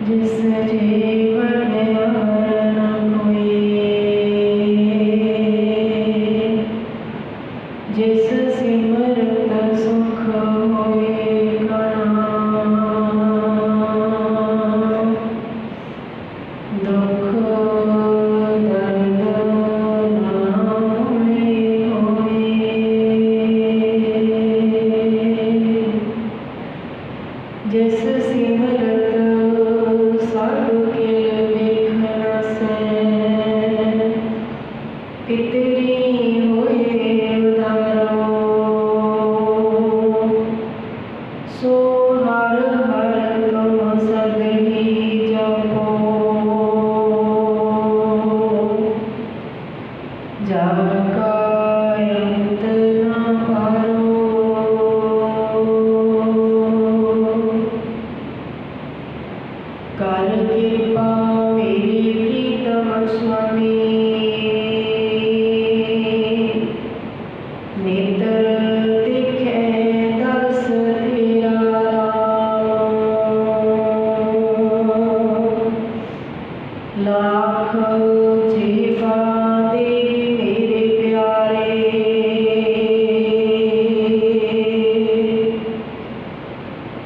जिस जीवन हर न कोई, जिस सिमरत सुख होए कणा, दुख दर्द न होए। जिस सिमरत सब किल देखन से, पितरी होए उदारो। सो हर हर तुम सदहि जपो, जब का अंत न पारो। कर कृपा मेरे प्रीतम स्वामी, नेत्र दिखे दर्श तेरा राम। लाख जीवा दे मेरे प्यारे,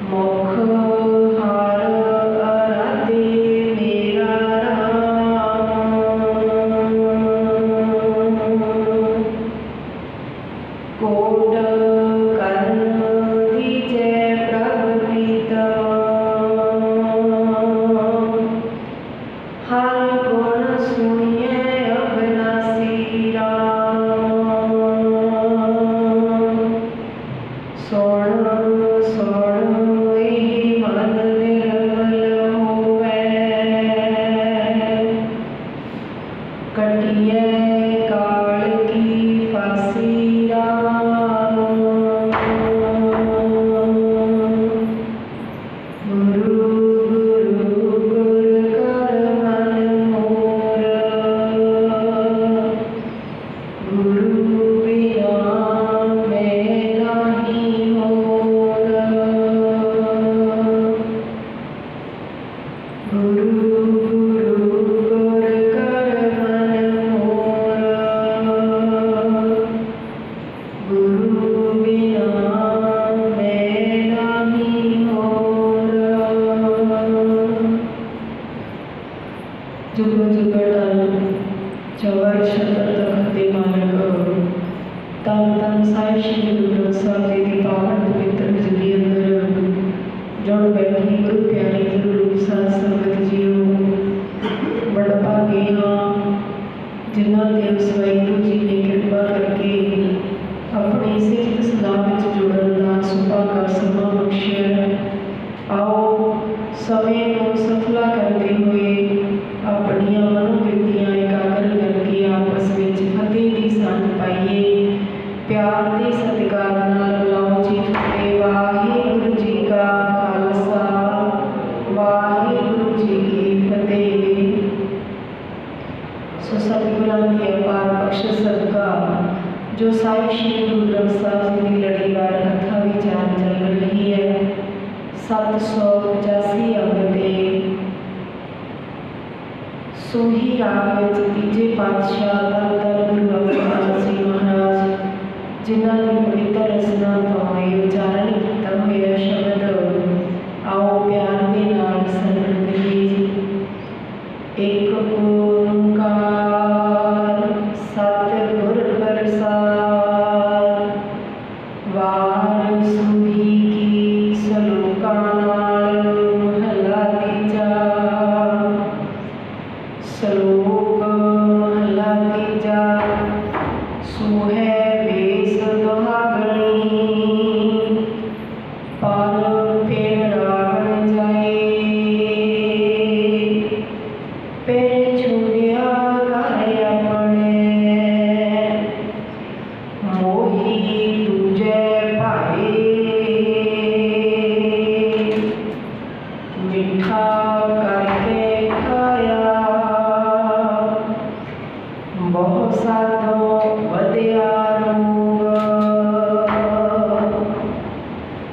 मुख हार आराधे मेरा राम। कोट कर्ण दीजै प्रभु प्रीतम, हर गुण सुनिए अविनाशी राम। सुन सुन एहि मन निर्मल होवै, कटिए काल की फांसी राम। गुरु गुरु गुर कर मन मोर, गुरु बिना मैं नाही मोर। गुरु गुरु गुर कर मन मोर, गुरु बिना मैं नाही मोर। जुग जुगड़ चवर शतर तखते मानक, तन तन साई श्री गुरु ग्रंथ साहिब जी की पावन पवित्र जिंदगी अंदर जुड़ बैठी गुरु प्यारी गुरु रूप साध संगत जीओ। बड़ भागे हाँ जिन्हां ते उस वाहिगुरू जी ने कृपा करके अपनी सिफत सलाह विच जुड़न दा सुभागा समा बख्शिया। आओ समय को सफला करते हुए अपनियां मनोवृत्तियां एकाग्र करके आपस में फतेह की सांझ पाइए। प्यार के सत्कार नाल बुलाओ जी फतेह। वाहिगुरू जी का खालसा, वाहिगुरू जी की फतेह। सो सतगुरां की अपार बख्शिश सदका जो साई श्री गुरु ग्रंथ साहिब जी की लड़ीवार कथा विचार चल रही है। 785 अंग ते सोही राग विच तीजे पातशाह धन धन गुरु अमरदास जी महाराज, जिन्हां की पवित्र रचना तो ये उच्चारण किया हुआ शब्द आओ प्यार के नाल सरवण करिए। एक ओंकार सतगुर प्रसाद, वार सुधी की सलोका नाल महला तीजा। सलोक महला तीजा, सोहै बेस दुहागणी, पाल फेर रावण जाए। पैर छुड़िया घर अपने, मोही दूजे भाए। मिठा करके खाया, बहुत साधो वधिया रोग।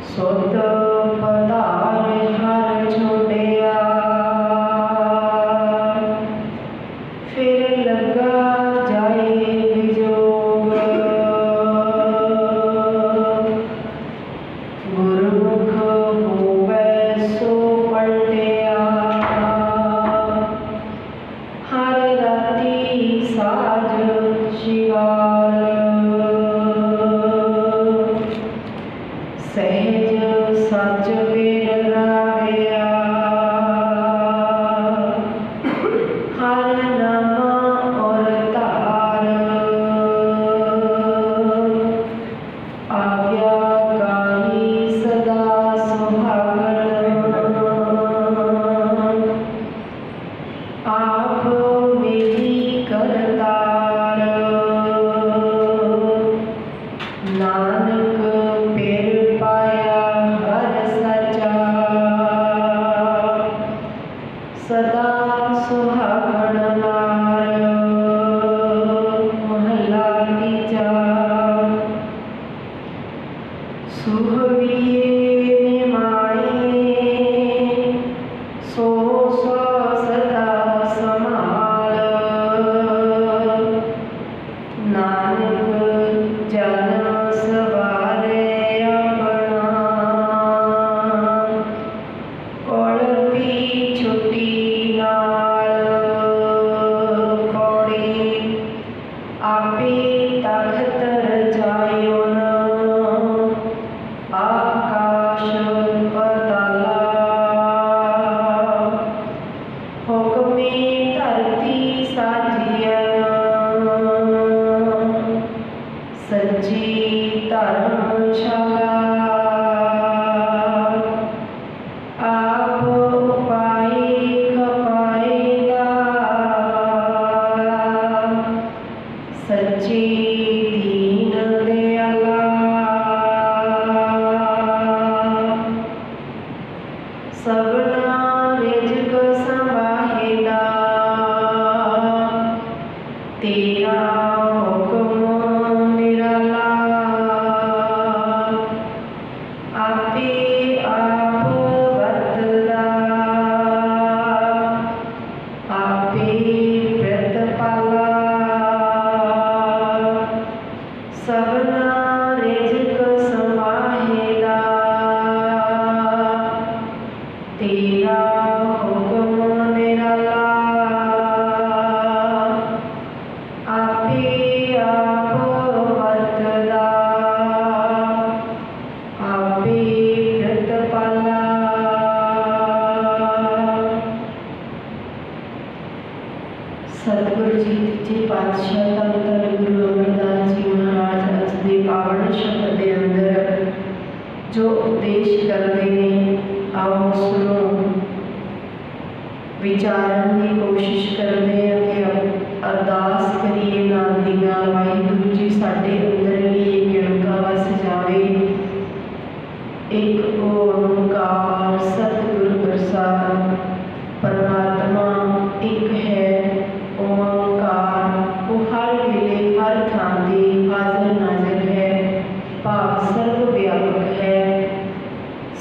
सुत पधार हर छोड़िया, सदा सुहागण नार। महला तीजा। सुहविए निमाणे सो सो सदा समाल। नानक जन्म सवारे अपना कोलपी छुट्टी नाल। कौड़ी आपे तख्त रचायो आकाश पताला। हुक्मे धरती साजियन सच्ची धर्मशाला। आप उपाय खपाएगा सच्ची दीन दयाला। सबना रिज़्क संभाहेदा तेरा हुक्म निराला। आपे आप वरतदा आपे प्रतिपाला। सबना रिज़्क संभाहेदा तेरा हुक्म निराला। आपे आप वरतदा आपे प्रतिपाला। सतगुरु जी तीजे पातशाह धन धन गुरु अमरदास जी महाराज अज दे पावन शब्द के अंदर जो उपदेश करते हैं आओ सुनो विचारन की कोशिश करते हैं कि अरदास करिए नाल दी नाल वाहिगुरू जी साडे अंदर भी ये किणका वस जावे। एक ओंकार सतगुरु प्रसाद परमात्मा एक है। ओंकार वो हर वेले हर थां ते हाजिर नाजिर है भाव सर्व व्यापक है।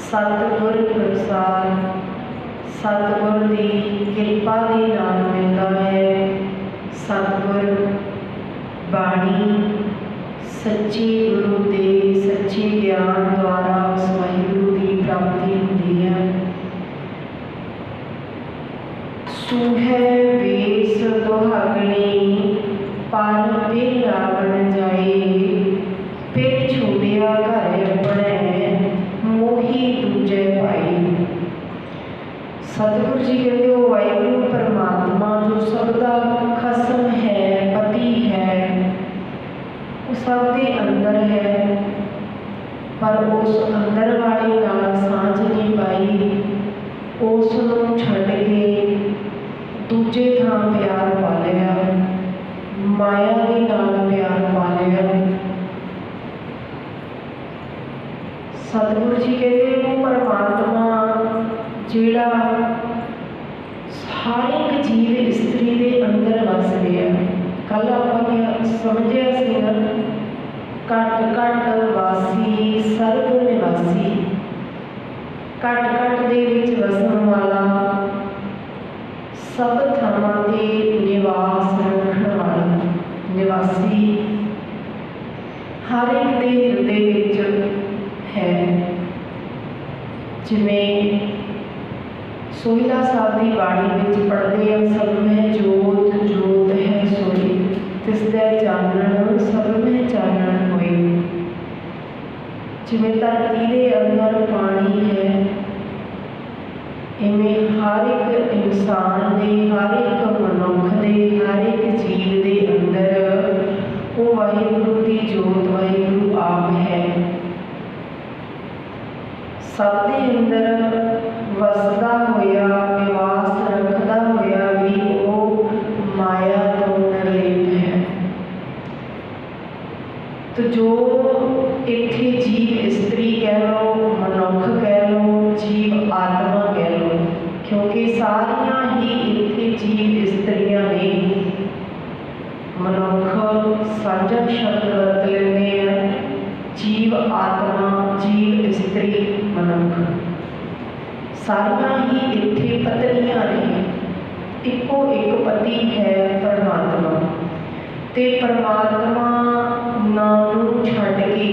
सतगुर प्रसाद सतगुर की कृपा के नाल मिलता है। सतगुर बाणी सच्ची गुरु दे सच्चे ज्ञान द्वारा उस वाहिगुरू की प्राप्ति होती है। सूहै वेस दुहागणी पर फिर रावण जाए। फिर छोड़िया घर अपने मोही दूजे पाई। सतगुरु जी कहते हो वाहिगुरू परमात्मा जो सबका खसम है पति है वो सबके अंदर है पर उस अंदर वाले नाल सांझ नहीं पाई। उसनूं छड्ड के दूजे थां प्यार पा लिया माया के नाल प्यार पा लिया। सतगुरु जी कहते वो परमात्मा जिहड़ा हर एक जीव इस्त्री के अंदर वस गया। कल आप समझिया सी ना घट घट वासी सर्व निवासी। घट घट दे विच वसन वाला सब थावां ते निवास रखण वाला निवासी हर एक दे हृदय विच है। जिवें सोहिला साहब की बाणी में पढ़ते हैं सब में जोत जोत है सोई तिसदा चानण सब में चानण होए। जिवें धरती के अंदर पानी है इवें हर एक इंसान दे हर एक मनुख दे हर एक जीव के अंदर वो वाहिगुरू की जोत वाहिगुरू आप है। सब के अंदर वसदा होया निवास रखता होया भी वो माया तो निर्लेप है। तो जो इत्थे जीव स्त्री कह लो मनुख कह लो जीव आत्मा कह लो क्यों क्योंकि सारियां ही इत्थे जीव इस्त्रियां ने। मनुख साझा शब्द वरत लेने जीव आत्मा जीव इस्त्री मनुख सारियां ही इत्थे पत्नियां ने। इको एक पति है परमात्मा ते परमात्मा नाम नूं छड्ड के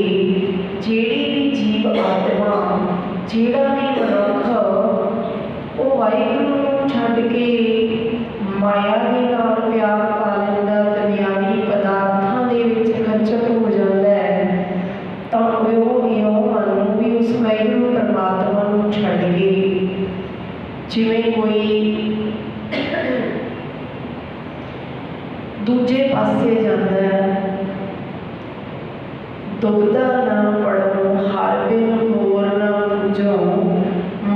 जिहड़ी भी जीव आत्मा जिहड़ा भी मनुख वो वाहिगुरू नूं छड्ड के माया दे नाल प्यार पा लैंदा दुनियावी पदार्थां दे विच खच्चर हो जांदा है तां ओह इउं मनु भी उस वाहिगुरू परमात्मा नूं छड्ड के जिवें कोई दूजे पासे जांदा है। दुबदा ना पड़ो हर बिन होर ना पूजो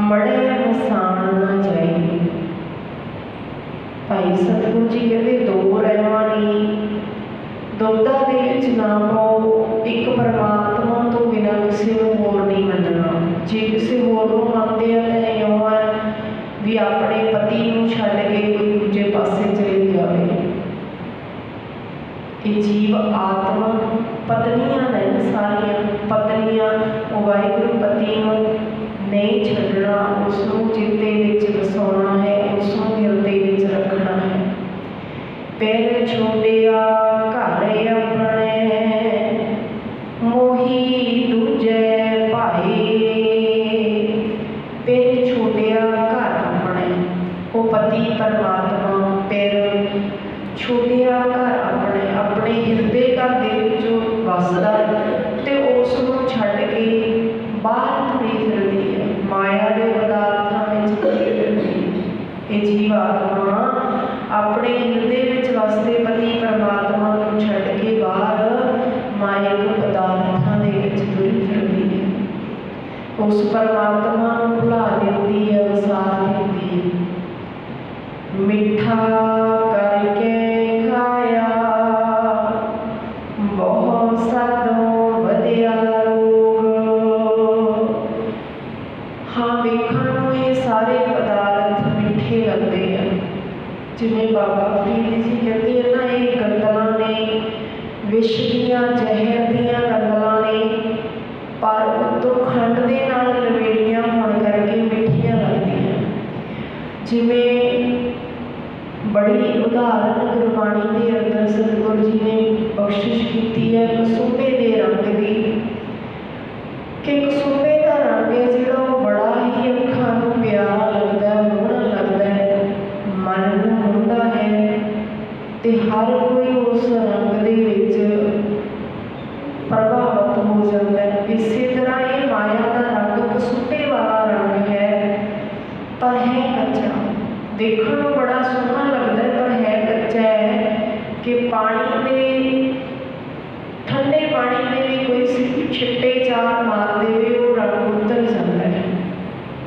मड़े मसान ना जाई। भाई सतगुरु जी कहते दो रहवां नहीं दुबदा दे विच ना पाओ। एक परमात्मा तो बिना किसी को होर नहीं मनना। जे किसी होर को मनते हैं तो इउं है भी अपने पति नूं छड्ड के कोई दूजे पासे चली जावे। ये जीव आत्मा पत्नियां ने सारियां पत्नियां वाहिगुरू पति नूं नहीं छड्डना उसनूं चित्ते विच वसाउणा है उसनूं हिरदे विच रखना है। पैर छोड़िया घर अपने मोही दूजे भाई। पैर छोड़िया घर अपने वो पति परमात्मा पैर छोड़िया घर अपने अपने हिरदे घर दे विचों वसदा ते उस नूं छड्ड के बाहर तुरी फिरदी है माया दे पदार्थां विच तुरी फिरदी है। ये जीव आत्मा अपने हिरदे विच वसदे पति परमात्मा नूं छड्ड के बाहर मायक पदार्थां दे विच तुरी फिरदी है। उस परमात्मा नूं भुला दिंदी है वसार दिंदी है। मिठा करके खाया बहुत साधों वधिया रोग। हाँ वेखण नूं ये सारे पदार्थ मिठे लगते हैं जिवें बाबा फरीद जी कहते हैं ना ये गंदलां ने विष दियां जहर दियां गंदलां ने पर उत्तों खंड दे नाल लवेड़ियां होण करके मिठियां लगदियां। जिवें बड़ी उदाहरण गुरबाणी के अंदर सतगुरु जी ने बख्शिश की है कसूबे के रंग की कि कसूबे का रंग है जो बड़ा ही अखां नूं प्यारा लगता है मोहना लगता है मन नूं मोहंदा है ते हर कोई उस रंग दे विच प्रभावित हो जाता है। इसी तरह ये माया का रंग कसूबे वाला रंग है पर है कच्चा। देखने को बड़ा सोहना लगता है पर है कच्चा है कि पानी में ठंडे पानी में भी कोई छिट्टे चार मार दे वो रंग उतर जाता है।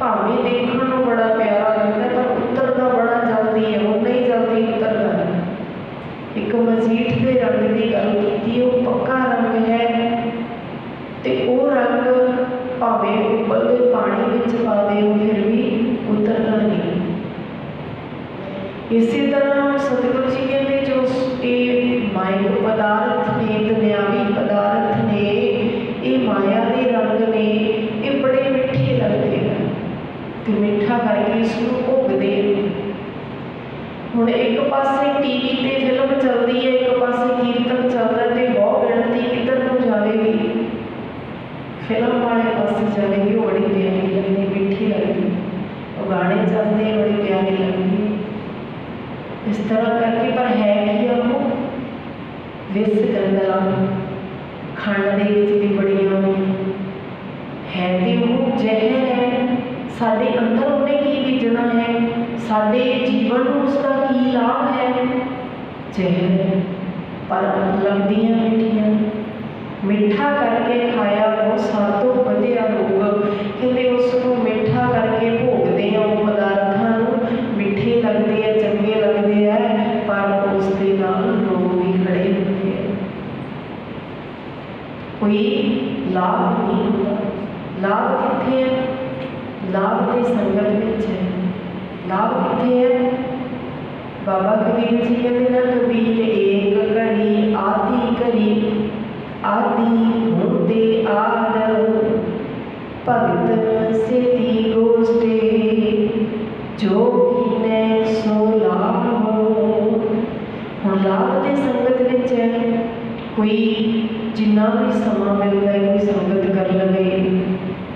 भावें देखने को बड़ा प्यारा लगता है पर उतरता बड़ा जल्दी है वो नहीं जल्दी उतरता है। एक मजीठ के रंग की गल की वो पक्का रंग है तो वो रंग भावें उबलते पानी में पा दे फिर भी उतरना नहीं। इसी तरह सतगुरु जी कहते जो मायक पदार्थ ने दुनियावी पदार्थ ने ये माया के रंग ने ये बड़े मिठे लगते हैं तो मिठा करके इसको भोगते हैं। हुण एक पासे टीवी ते फिल्म चलती है एक पासे कीर्तन चलता है तो बहुत गिणती किधर को जाएगी फिल्म वाले पासे जाएगी वो बड़ी प्यारी लगती मिठी लगती वो गाने चलते हैं बड़ी प्यारी लगती है। इस तरह करके पर है कि वो विस गंदला खंड दे विच भी बड़ियां है तो वो जहर है साडे अंदर उन्हें की बीजना है साडे जीवन में उसका की लाभ है जहर पर लगदियां मिठियां। मिठा करके खाया वो सातों वधिया रोग कहते उसको मिठा करके भोगते हैं वो पदार्थां नूं मिठे लगते हैं चंगे लगते हैं पर उसके नाल रोग भी खड़े होते हैं। कोई लाभ नहीं होता। लाभ कितने है लाभ तो संगत में है लाभ कितने है? बाबा कबीर जी कहते ना, कबीर एक घड़ी आधी घड़ी आदि होते आद भगतन सेती गोष्ठे जो कीने सो लाभ। हुण लाभ ते संगत विच है, कोई जिन्ना भी समा मिलता है कोई संगत कर लवे,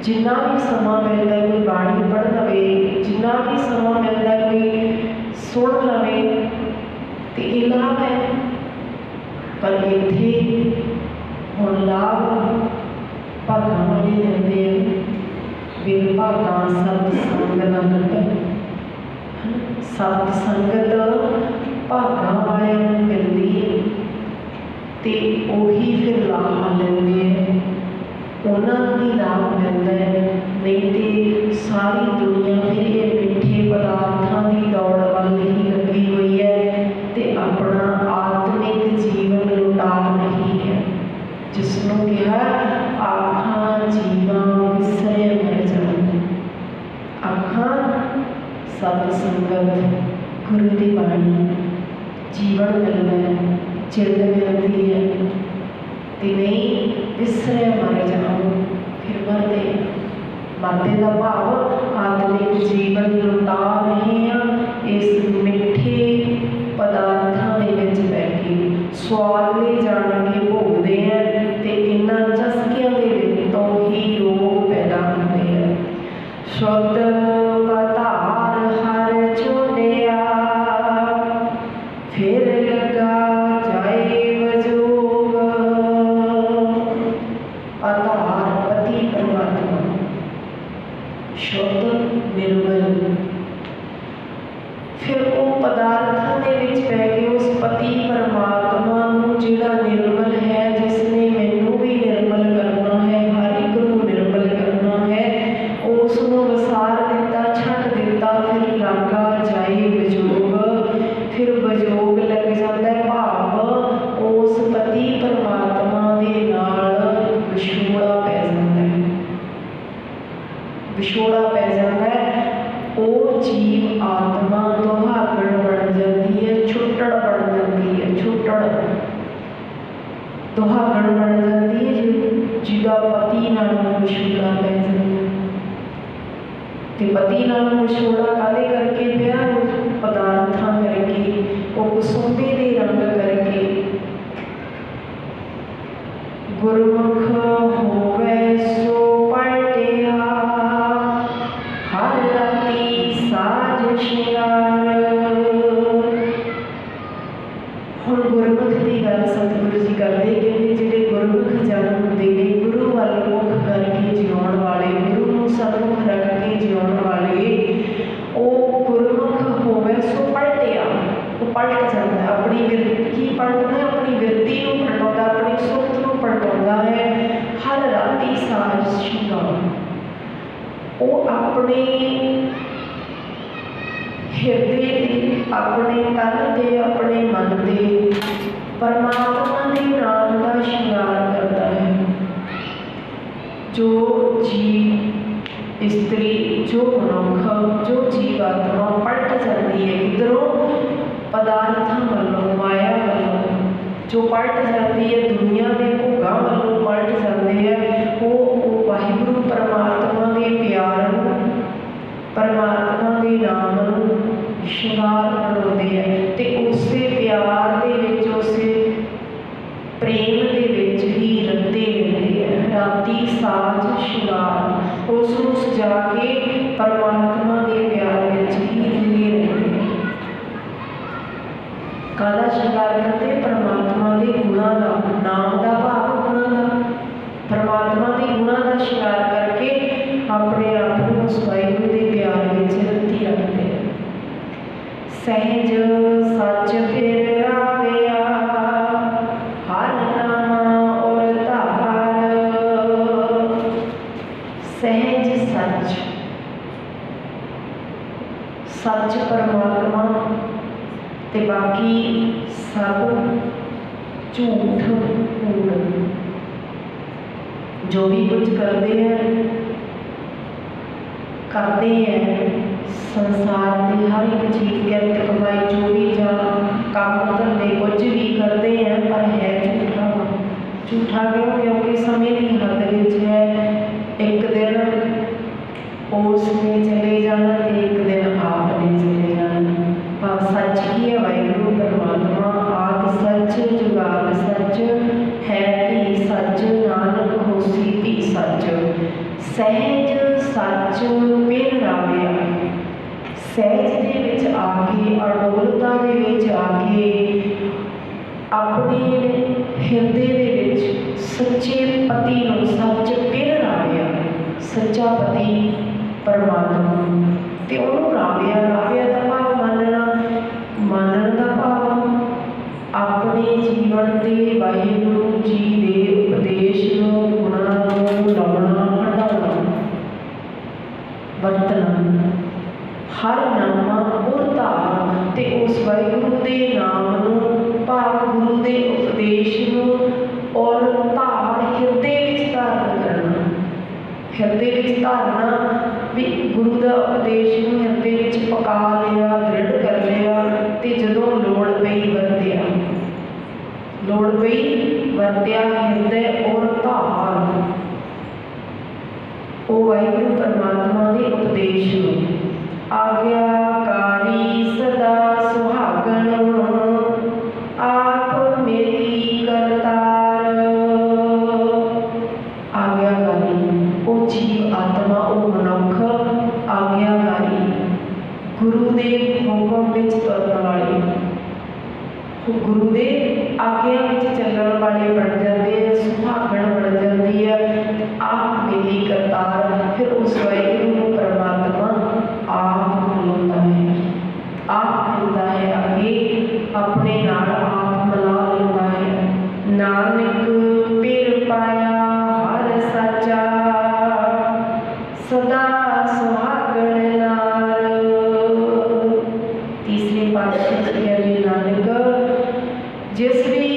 जिन्ना भी समा मिलता है कोई बाणी पढ़ लवे, जिन्ना भी समा मिलता है कोई सुन लवे, तो ये लाभ है। पर इत्थे हुण लाभ भागां वाले लैंदे बिन भागां सतसंग नाल। सतसंगत भागां वाले मिलदी है ते उही फिर लाभ लैंदे हैं, उन्हां ही लाभ मिलता है। नहीं तो सारी दुनिया फिर ये मिठे पदार्थों की दौड़ वाल ही लगी हुई है ते अपना आत्मिक जीवन लुटा रही है, जिसनों कहा आखां जीवा विसरे मर जान। आखां सतसंगत गुरु की बाणी जीवन मिलता है, जिंद मिलती है, तो नहीं विसरे मर जाओ फिर मरते। मरते का भाव आत्मिक जीवन लुटा रहे हैं इस मिठे पदार्थों के विच बैठे स्वाद ले जान के भोगते हैं, तो इन्हों चस्कियां के विचों ही रोग पैदा होते हैं। शुद्ध पधार हर झोलिया फिर लगा जाए बजोग। पधार पति परमात्मा शुद्ध निर्मल, फिर वो पदार्थों के विच पै के उस पति परमात्मा नूं जिहड़ा निर्मल है, जिसने मैनू भी निर्मल करना है, हर एक नूं निर्मल करना है, उसनूं वसार दिता छड्ड दिता। फिर लागा जाए बजोग, फिर बजोग लग जाता है, भाव उस पति परमात्मा दे नाल विछोड़ा पै जाता है। विछोड़ा पै जाता है, वो जीव आत्मा दुहागण बन जाती है, छुट्टड़ बन जाती है, छुट्टड़ दुहागण बन जाती है, जिहदा पति नाल विछोड़ा पै जाता है। ते पति नाल विछोड़ा काहदे करके पिया? पदार्थां करके, वो कुसुंबे दे रंग करके। गुरमुख होवे सो पलटिया हर राती साज शिंगार। हुण गुरमुख की गल सतगुरु जी करते कि जिहड़े गुरमुख जन हुंदे ने, गुरु वल मुख करके जिउण वाले, गुरु नूं सन्मुख रख के जिउण वाले, वो गुरमुख होवे सो पलटिया, वो पलट जाता है। अपनी विरती पलटदा है, अपनी विरती नूं पलटाउंदा, अपनी सुरत नूं पलटाउंदा है। हर राती साज शिंगार, वो अपने हिरदे ते, अपने तन ते, अपने मन ते परमात्मा के नाम का श्रृंगार करता है। जो जीव स्त्री, जो मनुख, जो जीवात्मा पलट जाती है किधरों? पदार्थों वालों, माया वालों जो पलट जाती है, दुनिया के भोगां वालों पलट जाते हैं, वो वाहिगुरु परमात्मा के प्यार, परमात्मा के नाम श्रृंगार बनाते हैं, तो उस प्यार के विच, उस प्रेम के विच ही रंधे रहते हैं। राती साज श्रृंगार, उसनूं सजा के परमात्मा के प्यार विच ही रंधे रहते हैं। काहदा श्रृंगार करते? परमात्मा के गुणां दा, नाम का भाव गुणां दा, परमात्मा के गुणां का श्रृंगार करके अपने आप को उस वाहिगुरू के प्यार विच रंधी रखते हैं। सहज सच फिर राविया हर नाम और धार। सहज सच, सच परमात्मा ते बाकी सब झूठ कूड़। जो भी कुछ करते हैं संसार के हर एक चीज किरत कमाई चोरी जा काम धंधे कुछ भी करते हैं पर है झूठा। झूठा क्यों? क्योंकि समय की हद विच है। एक दिन उसने चले जाना तो एक दिन आपने चले जाना। पर सच की है वाहिगुरू परमात्मा आदि सच जुगाद सच है भी सच नानक होसी भी सच। सहज सच पिन राविया सहज दे विच आके अडोलता दे विच आके अपने हिरदे दे विच सच्चे पति नूं सच पिन राविया। सच्चा पति परमात्मा ते उहनूं राविया। राविया दा भाव मानना। मानण दा भाव अपने जीवन दे वाहिगुरू जी दे उपदेश नूं गुणां नूं लाउणा हटाउणा वरतना। हर नामा और धार ते उस वाहिगुरू दे नाम नूं भाव गुरु दे उपदेश नूं और धार हिरदे विच धारण करना। हिरदे विच धारना भी गुरु दा उपदेश नूं हिरदे विच पका लिया दृढ़ कर लिया ते जदों लोड़ पई वरतिया। लोड़ पई वरतिया हिरदे और धार ओ वाहिगुरू परमात्मा दे उपदेश नूं। आज्ञाकारी सदा सुहागण आप मेरी करतार। आज्ञाकारी ओ जीव आत्मा ओ मनुख आज्ञाकारी गुरु दे हुक्म विच तुरन वाले गुरु दे आज्ञा विच चलण वाले बन जाते हैं। सुहागण बन जाती है आप मेरी करतार। फिर उस वाहिगुरू परमात्मा आप मिलता है। आप मिलता है आगे अपने नाल आप मिला लेता है। नानक पिर पाया हर सचा सदा सुहागण नार। तीसरे पातशाह कहते नानक जिस भी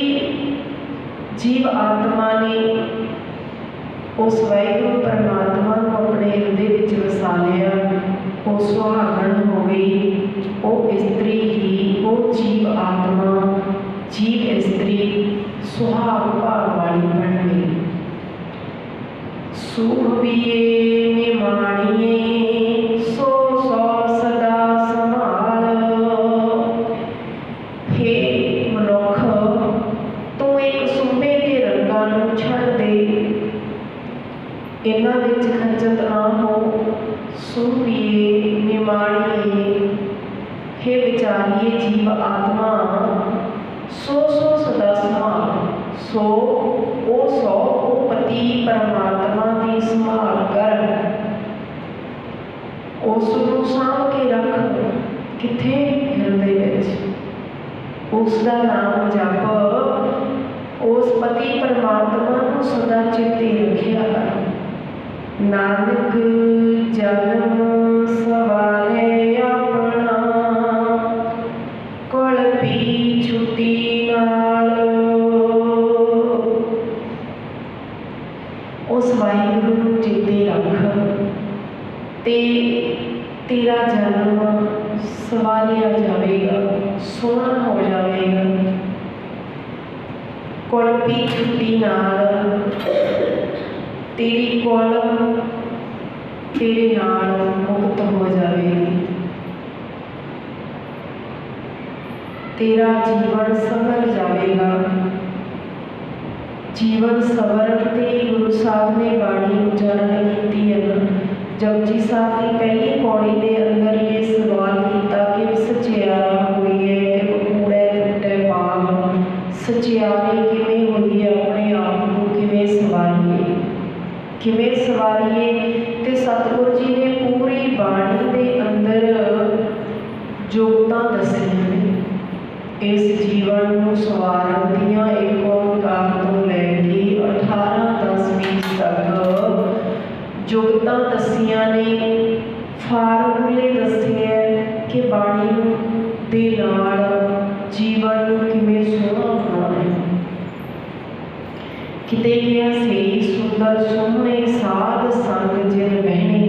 जीव आत्मा ने उस वाहिगुरू परमात्मा को अपने हृदय विच वसा लिया वो सुहागण हो गई। वो स्त्री ही वो जीव आत्मा जीव स्त्री सुहाग भाग वाली बन गई। सूहबिए निमाणिए सो सौ सदा संभाल। हे मनुख तू एक सुंबे के रंगां नूं छड्ड दे। इन्हां विच खंजत ना हो। सूहबिए निमाणिए हे विचारिए जीव आत्मा सो सो सदा संभाल। सो ओ पति परमात्मा की संभाल कर उसनूं साँभ के रख। किथे? हिरदे विच। उसका नाम जप। उस पति परमात्मा को सदा चेते रखिया कर। नानक जन्म सवारे अपना कुल पी छुटी नाल। उस वाहिगुरू नूं चेते रख ते तेरा जन्म सवारिया जाएगा सोहना हो जाएगा। कुल पी छुटी नाल तेरी कुल तेरे नाल मुक्त हो जाएगी। तेरा जीवन सवर जाएगा। जीवन सवरण ते गुरु साहब ने बाणी उच्चारण की है। जपजी साहब की पहली पौड़ी के अंदर ये सवाल किया कि सचियारा हुई है कि कूड़े टुटे पाग। सचियारी किवें हुई है? अपने आप को किवें सवारीए किवें सवारीए। ते सतगुरु जी ने पूरी बाणी के अंदर जोगता दसियां ने इस जीवन को सवारन दियां। एक ओंकार तो लैके 18-10 तक जोगता दसियां ने। फार्मूले दसे है कि बाणी दे नाल जीवन किवें सोहना होना है। किते गया से सुंदर सोहने साध संग जिन बहने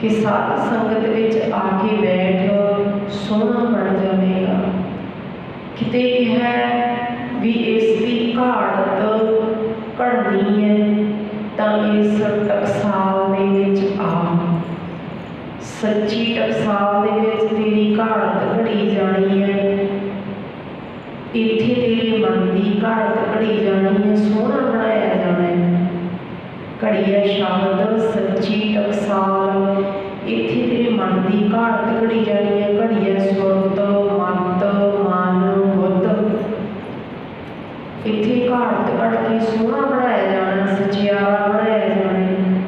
कि साध संगत विच आके बैठ सोहना बन जाएगा। किते है भी इसकी घाट घड़नी है तो इस टकसाल दे विच आ, सच्ची टकसाल दे विच तेरी घाट घड़ी जानी है, इत्थे तेरे मन की घाट घड़ी जानी है, सोहना बनाया जाना है। घड़ी है शब्द सच्ची टकसाल, इत्थे तेरे मन की घाट घड़ी जानी है। घड़ी है सुरत मत मन बुद्ध, इत्थे घाट घड़ के सोहना बनाया जाना, सचियारा बनाया जाना है।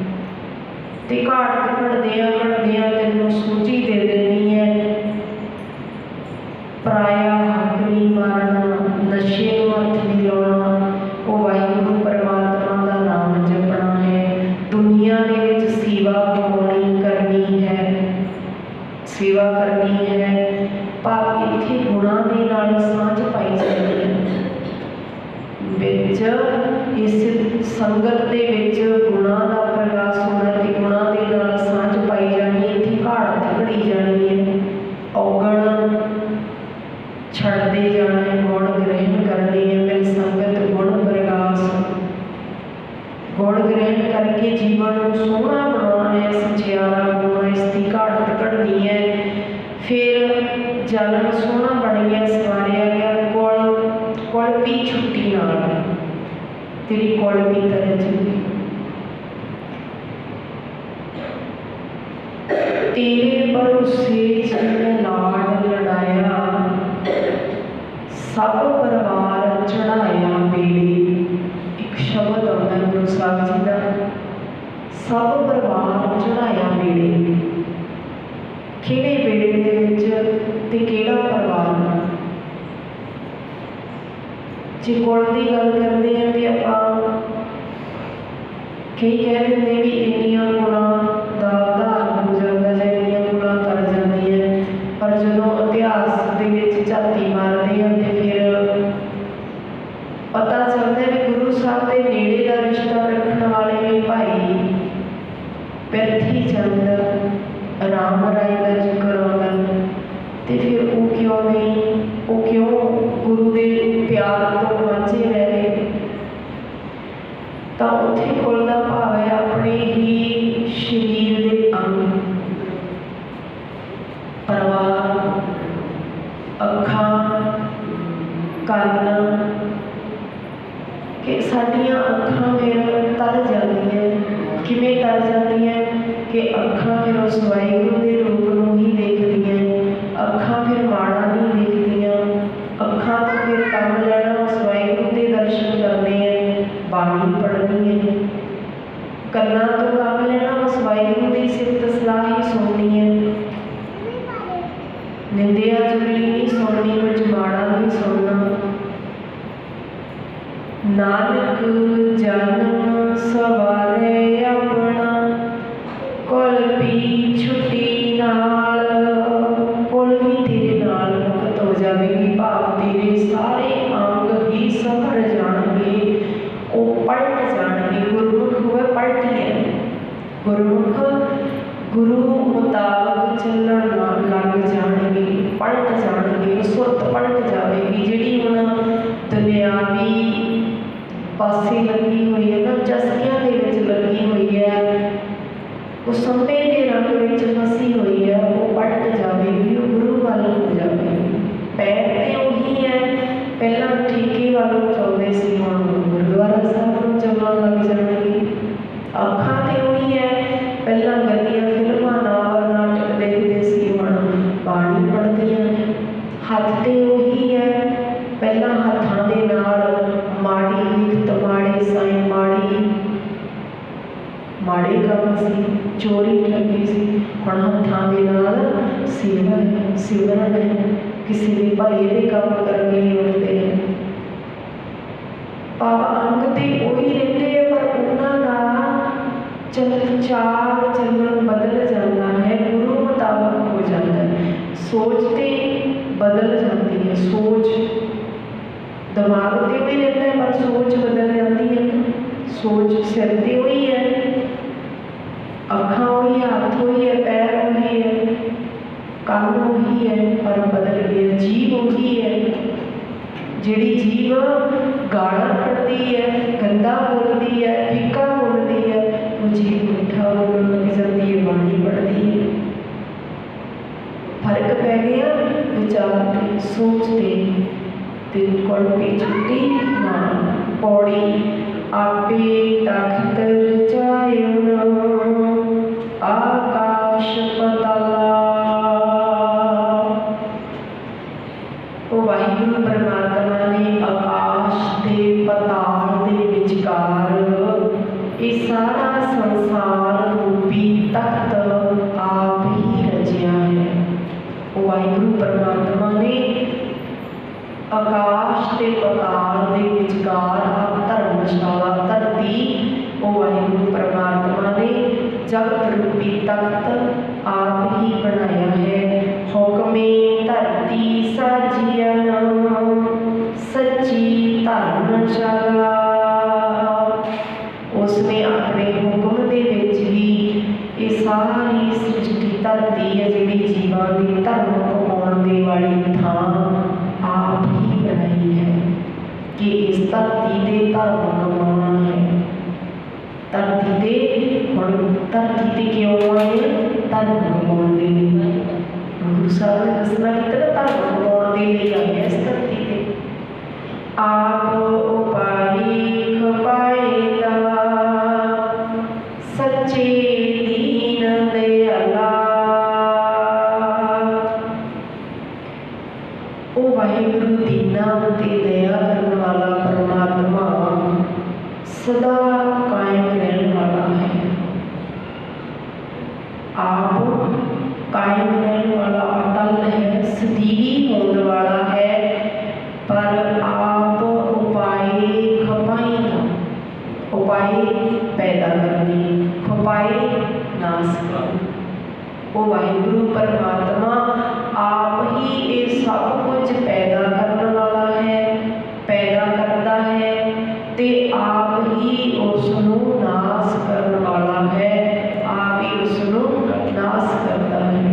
ते घाट घड़दिया घड़दिया तेनों सूझी दे देनी है, पराया हक नहीं मारना, नशे हथ नहीं लाना, वो वाहिगुरू परमात्मा का नाम जपना है। दुनिया दे विच सेवा कमानी करनी है, सेवा करनी है, पर इत्थे गुणां दे नाल सांझ पाई जाती है। विच इस संगत दे विच गुणां दा प्रकाश होना ते गुणां दे नाल सांझ पाई जानी है। इत्थे घाट घड़ी जानी है, औगण छड़ते जाना है, गुण ग्रहण करने है। मेरी संगत गुण प्रकाश, गुण ग्रहण करके जीवन सोहना बनाना है, सचियारा बनाना, इसकी घाट घड़नी है। फिर जलन सोहना बन गया, सवारिया गया, कुल भी छुट्टी नाल तेरी कुल भी तरह चुकी। तेरे भरोसे जिन्हें लाड लड़ाया, सब परिवार चढ़ाया बेड़े। एक शब्द आता है गुरु साहब जी का, सब परिवार चढ़ाया बेड़े। किहड़े बेड़े दे विच ते किहड़ा परिवार? जे कुल की गल करते हैं तो आप कई कह देंगे भी इन्नियां कुलां दा उधार हो जाता है, इन्नियां कुलां तर जांदियां, पर जदों इतिहास दे विच झाती मारते हैं तो फिर पता चलता है कि गुरु साहब के नेड़े का रिश्ता रखने वाले भी भाई पिरथी चंद राम राय का जिक्र आता, तो फिर वो क्यों नहीं, वो क्यों गुरु के प्यार तो वांझे रह गए? तो उत्थे कुल का भाव है अपने ही शरीर के अंग, परिवार, अखां, कन्न, कि साडियां अखां फिर तर जांदियां। किवें तर जांदियां कि अखां फिर उस वाहिगुरू के रूप नूं ही देखदियां, अखां फिर माड़ा नहीं देखदियां, अखां तो फिर काम लेना उस वाहिगुरू के दर्शन करने हैं, बाणी पढ़नी है, कन्नां तो काम लेना उस वाहिगुरू की सिफत सलाह ही सुननी है, निंदिया चुगली नहीं सुननी, कुछ माड़ा नहीं सुनना। नानक जन्म सवारे अपना, कुल भी छुट्टी नाल, कुल भी तेरे नाल मुक्त हो जाएगी, भाव तेरे सारे अंग ही संभर जाएंगे, वो पलट जाएंगे। गुरमुख हुए पलटी है, गुरमुख गुरु मुताबिक चलन लग जाएंगे, पलट जाएंगे, सुरत पलट जाएगी। जिहड़ी हुण दुनियावी पासे लगी हुई है ना, चस्कियां दे विच लगी हुई है, वो संपे के रंग विच फसी हुई है, वो पलट जाएगी, वो गुरु वाल हो जाएगी। पैर तो उही है, पहला ठीके वालों चलते सी, हुण गुरुद्वारा साहब चलण लग जाएगी। अखां तो उही है, पहला गंदियां फिल्मां नावल नाटक देखते सी, हुण बाणी पढ़दियां ने। हथ तो उही है, पहला हथां दे नाल माड़ी लिखत, माड़े साईं, माड़े काम सी, चोरी ठगी सी, हुण हथां दे नाल सेवा है, सिमरन है, किसी के भले के काम करने उठते हैं। भाव अंग तो उही रहते हैं, पर उन्होंने चल चाल चलन बदल जाता है, गुरु मुताबिक हो जाता है, सोच तो बदल जाती है। सोच दिमाग तो भी रहता है, पर सोच बदल जाती है। सोच सिर ते हुई है, अखां हुई है, हथ वही है, पैर वही है, कान वही है, पर बदल गया। जीभ वही है, जिहड़ी जीभ गाला कढ़दी है, गंदा बोलती है, फिक्का बोलती है, वो जीभ मिठा बोलण लग जाती है, बाणी पढ़ती है। फर्क पै गया विचारते सोचते ते कुलपी छुट्टी ना। पौड़ी आपे तख्त रचायो आकाश पताला। वो वाहिगुरु परमात्मा ने आकाश ते पताल दे विचकार ये सारा संसार रूपी तख्त आप ही रचिया है। वो वाहिगुरु परमात्मा ने आकाश ते पताल दे विचकार धर्मशाला धरती, वो वाहिगुरु परमात्मा ने जगत रूपी तख्त आप ही बनाया है। हुक्मे धरती साजिया सच्ची धर्मशाला। उसने अपने हुक्म दे विच ही ये सारी सृष्टि धरती है जिहड़ी जीवां दी धर्म पकाउण दे वाली थां आप ही बनाई है कि इस धरती दे धर्म कमाना है। धरती दे हुण धरती ते क्यों आए? धर्म कमाउण दे लई। गुरु साहब ने दसना कि धर्म कमाउण दे लई आए इस धरती ते। आप उपाई खपाएगा सच्चे दीन दयाला। ओ वाहिगुरु दीना ते दया करने वाला परमात्मा सदा कायम रहने वाला है। आप कायम रहने वाला अटल है, सदीवी होने वाला है, पर आप उपाय खपाएगा। उपाय पैदा करने, खपाए नाश करने। वो वाहिगुरु परमात्मा आप ही ये सब कुछ पैदा करने वाला है, पैदा करता है ते आप ही उसनू नाश करने वाला है, आप ही उसनू नाश करता है।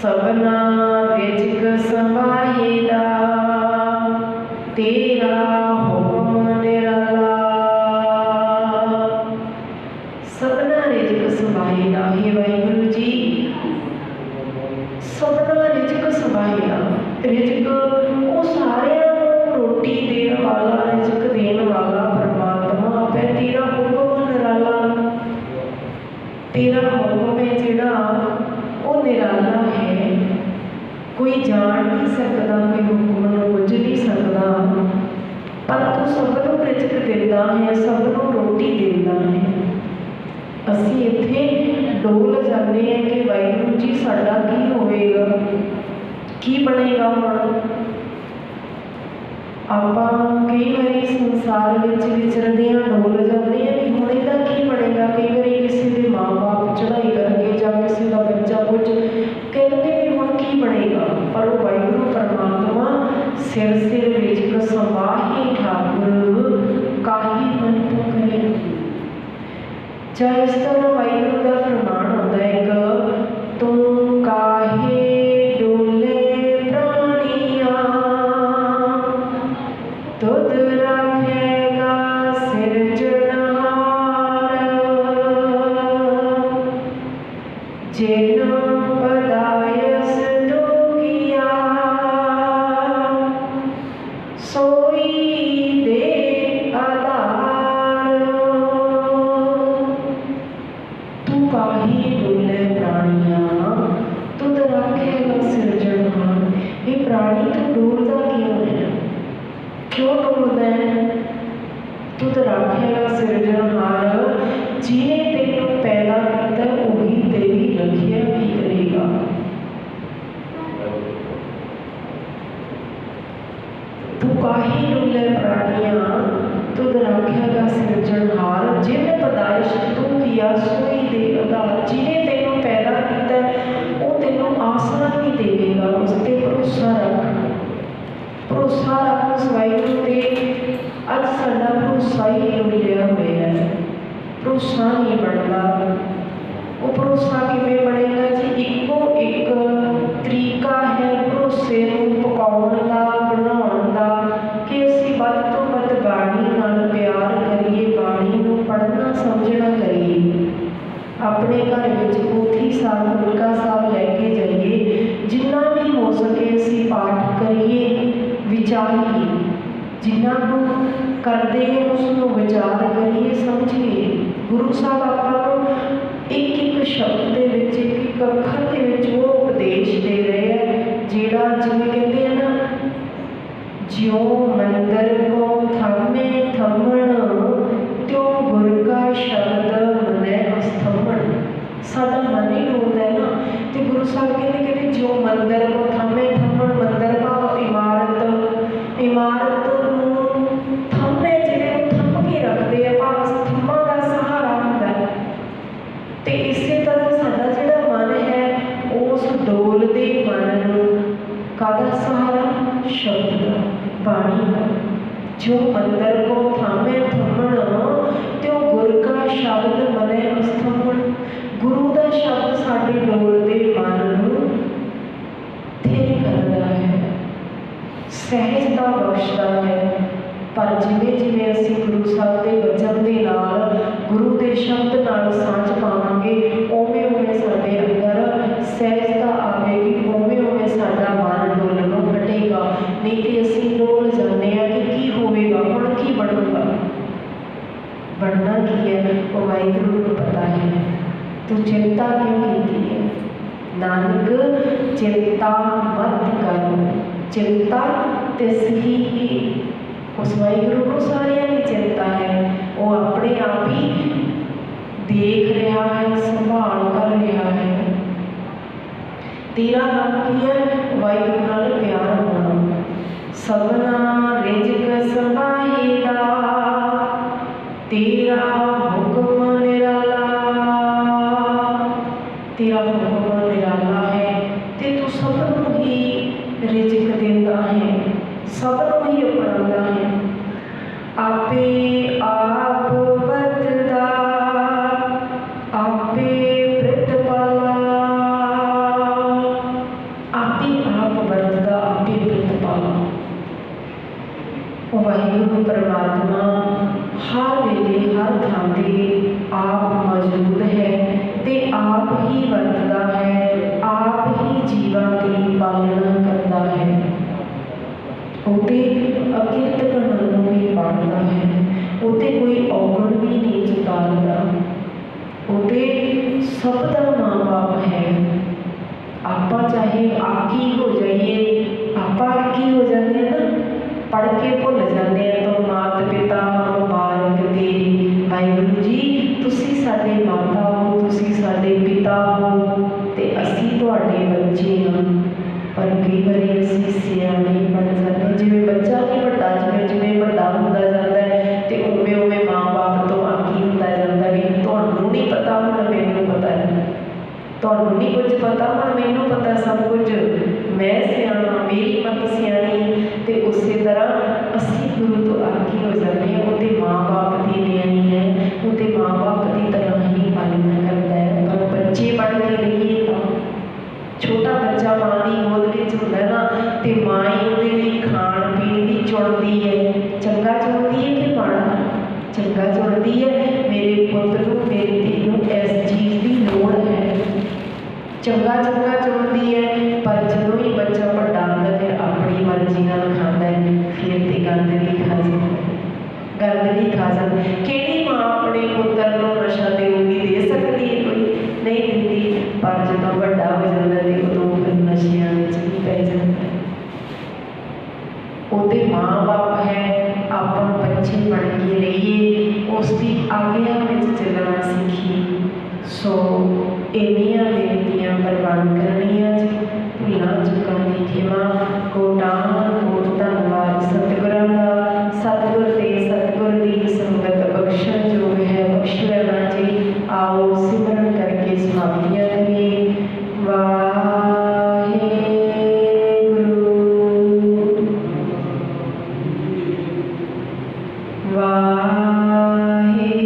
सबना रिज़्क संभाहेदा तेरा हुक्म निराला। सबना रिज़्क संभाहेदा, हे वाहिगुरु जी सबना रिज़्क संभाहेदा। रिज़्क वो सारियां नूं रोटी देने वाला, रिज़्क देने वाला परमात्मा आप है। तेरा हुक्म निराला, तेरा हुक्म है जिहड़ा वो निराला है, कोई जान नहीं सकता, कोई हुक्म नूं बुझ नहीं सकता, पर तू सबनूं रिज़्क दिंदा है, सबनूं रोटी दिंदा है। असीं इत्थे डोल जाते हैं कि वाहिगुरु जी साडा की होवेगा, की बनेगा। हुण आपां कई बारी संसार विच विचरदे हां, डोल जाते हैं कि हुण इहदा की बनेगा। कई बारी किसी दे माँ बाप चढ़ाई करके जां किसी दा बच्चा कुछ कहते भी हुण की बनेगा, पर वो वाहिगुरु परमात्मा सिर सिर रिज़्क संभाहे ठाकुर काहि मन करे। चाहे इस तरह वाहिगुरु का फरमान होता है एक, तुम काहे डोले प्राणिया तुद रखेगा सिरजनहार। जिन पदायस दुखिया सोई दे आधार। तू काहे डोले प्राणिया तुद रखेगा सिरजनहार। ये प्राणी तू डोलदा क्यों है? क्यों डोलदा है? तुद रखेगा सिरजनहार, जिने तेनू पैदा किया वही तेरी रखिया भी करेगा। तू काहे डोले प्राणिया तुद रखेगा सिरजनहार। जिने पैदाइश तू किया सोई दे आधार। जिने तेनू पैदा किया वो तेनू आसरा भी देगा, उस पर भरोसा रख, भरोसा रख उस वाहिगुरू ते। अज साडा भरोसा ही डोलिया होया है, भरोसा नहीं बनता। वो भरोसा किवें बनेगा जी? इक्को एक तरीका है भरोसे नूं पकाउण दा, बनाउण दा कि असीं वध तों वध बाणी नाल प्यार करिए, बाणी नूं पढ़ना समझना करिए। अपने घर विच पोथी साहब, गुरका साहब लैके जाइए, जिन्ना भी हो सके असीं पाठ करिए, विचारिए, जिन्ना नूं करदे हैं उसनूं विचार करिए, समझिए। गुरु साहब आपां नूं एक एक शब्द दे विच, एक एक अखर दे विच वो उपदेश दे रहे हैं जिहड़ा जिवें कहंदे हैं ना, ज्यों मंदिर को थामे थमण, त्यों गुर का शब्द मनै अस्थमण। साडा मन ही डोलदा है ना, ते गुरु साहब कहते ज्यों मंदिर को थामे थमण, मंदिर भाव इमारत, इमारत नूं थंमे जिहड़े थंम के रखदे आ, भाव थंमां दा सहारा हुंदा है। ते इसे तरह साडा जिहड़ा मन है उस डोलदे मन नूं काहदा सहारा? शब्द दा, बाणी दा। जो मंदिर को थामे थमण, त्यों गुर का शब्द मनै अस्थमण। गुरु दा शब्द साडे डोलदे मन नूं थिर करदा है, सहजता बख्शदा है। पर जिवें जिवें असीं गुरु साहब दे वचन दे नाल, गुरु दे शब्द नाल सांझ पावांगे, उवें उवें साडे अंदर सहजता आवेगी, उवें उवें साडा मन डोलणों हटेगा। नहीं तो असीं डोल जांदे आ कि की होवेगा, हुण की बनूगा। बनना की है वो वाहिगुरू नूं पता है। तू चिंता क्यों कीती है? नानक चिंता मत कर, चिंता तिस ही की। उस वाहिगुरू को सारियां की चिंता है, वो अपने आप ही देख रहा है, संभाल कर रहा है। तेरा नाम की है? वाहिगुरू नाल प्यार होना। सबना रिजक समाएगा, तेरा हुक्म निराला, तेरा हुक्म निराला है, ते तू सबनों ही रिजक देता है, सबनों ही अपनाता है। आपे आप वरतदा, आपे प्रतिपाला, आपे आप वरतदा, आपे प्रतिपाला। वाहिगुरू परमात्मा हर वेले हर थां ते आप मौजूद है, ते आप ही वरतदा है, आप ही जीवां दी पालना करता है। उते अकिरत गणों नूं भी पालदा है, उते कोई औगण भी नहीं चुकाता, उते सब दा माँ बाप है। आपां चाहे आकी हो जाइए, आपां आकी हो जाते हैं ना, पढ़ के भुल जाते हैं, तो मात पिता मुबारक तेरी। वाहिगुरू जी तुसी साडे माता हो, तुसी साडे पिता हो, ते असीं तुहाडे बच्चे हां। पर कई बारी असीं सियाणे बन जाते, जिवें बच्चा नहीं वड्डा, जिवें जिवें वड्डा हुंदा जांदा है ते उवें उवें माँ बाप तो आकी हुंदा जांदा भी तुहानूं नहीं पता, हुण मैनूं पता है, तुहानूं नहीं कुछ पता, हुण मैनूं पता सब कुछ, मैं सियाणा, मेरी मत सियाणी। ते उसे तरह असीं गुरु तो आकी हो जाते हैं, उहदे माँ बाप दी न्याणी है, उहदे माँ बाप की तरह ही पालना करता है। पर बच्चे बन के रहिए तां छोटा बच्चा माँ की गोद में होंदा ना, तो माँ ही उहदे लई खाण पीण भी चुनती है, चंगा चुनती है कि माड़ा? चंगा चुनती है। मेरे पुत्र नूं, मेरी धी नूं इस चीज़ की लोड़ है, चंगा चंगा चुनती है। पर जदों ही बच्चा वड्डा होंदा फिर अपनी मर्जी नाल खांदा है, फिर ते गंदगी खा जांदा है, गंदगी खा जांदा है। किहड़ी माँ अपने पुत्र नूं नशा देगी? दे सकती है? कोई नहीं दिंदी। पर जदों वड्डा हो जांदा ते उदों फिर नशियां विच ही पै जांदा है। उहदे माँ बाप है, आपां बच्चे बन के रहिए, उसकी आग्या विच चलना सीखिए। सो इन्नियां बेनतियां प्रवान करनियां जी, भुलां चुकां दी खिमा, कोटान कोट धन्नवाद सतगुरां दा। सतगुर दे सतगुर दी संगत बख्शण जो है बख्श लेना जी। आओ सिमरन करके समाप्तियां करिए। वाहिगुरू वाहिगुरू।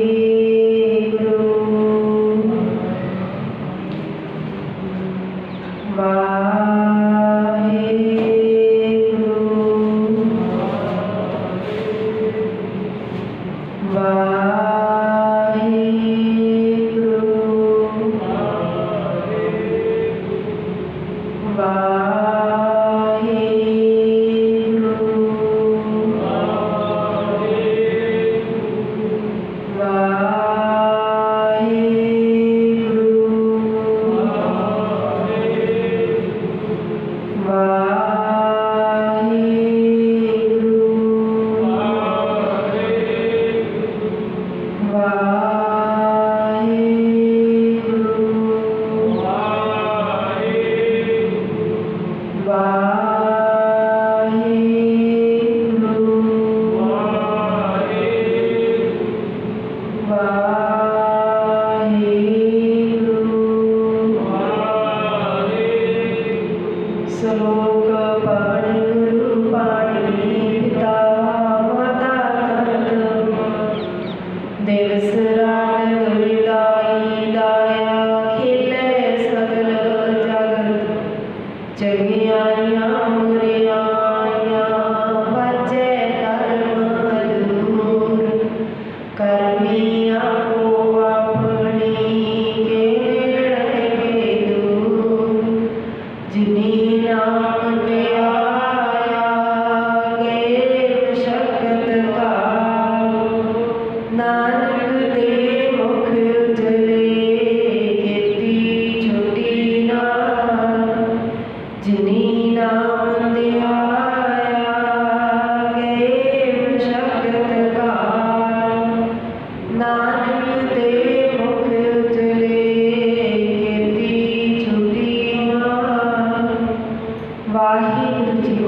वाहिगुरु जी